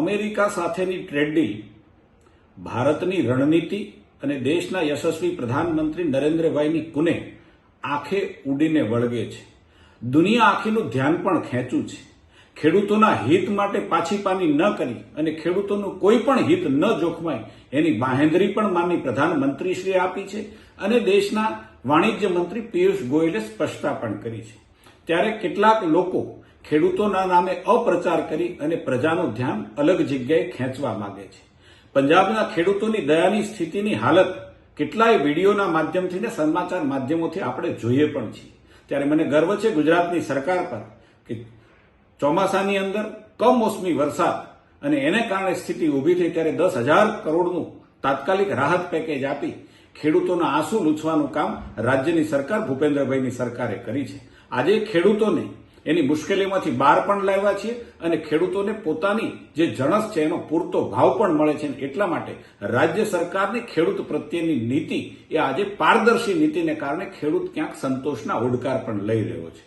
America સાથેની trade deal ભારતની રણનીતિ અને દેશના યશસ્વી પ્રધાનમંત્રી નરેન્દ્રભાઈની કુને આંખે ઉડીને વળગે છે. દુનિયા આખીનું ધ્યાન પણ ખેંચ્યું છે. ખેડૂતોના હિત માટે પાછીપાની ન કરી અને ખેડૂતોનું કોઈ પણ હિત ન જોખમાય એની બાંહેધરી પણ માનનીય પ્રધાનમંત્રીશ્રીએ આપી છે અને દેશના વાણિજ્ય મંત્રી પિયુષ ગોયલે સ્પષ્ટતા પણ કરી છે. ત્યારે કેટલાક લોકો ખેડૂતોના નામે અપ્રચાર કરી અને પ્રજાનું ધ્યાન અલગ જગ્યાએ ખેંચવા માંગે છે. પંજાબના ખેડૂતોની દયાની સ્થિતિની હાલત કેટલાય વિડીયોના માધ્યમથી ને સમાચાર માધ્યમોથી આપણે જોઈએ પણ છીએ. ત્યારે મને ગર્વ છે ગુજરાતની સરકાર પર કે ચોમાસાની અંદર કમોસમી વરસાદ અને એને કારણે સ્થિતિ ઊભી થઈ ત્યારે 10,000 કરોડનું તાત્કાલિક રાહત પેકેજ આપી ખેડૂતોના આંસુ લૂછવાનું કામ રાજ્યની સરકાર ભૂપેન્દ્રભાઈની સરકારે કરી છે. આજે ખેડૂતોને એની મુશ્કેલીમાંથી બહાર પણ લાવ્યા છીએ અને ખેડૂતોને પોતાની જે જણસ છે એનો પૂરતો ભાવ પણ મળે છે. એટલા માટે રાજ્ય સરકારની ખેડૂત પ્રત્યેની નીતિ એ આજે પારદર્શી નીતિને કારણે ખેડૂત ક્યાંક સંતોષના ઓડકાર પણ લઈ રહ્યો છે.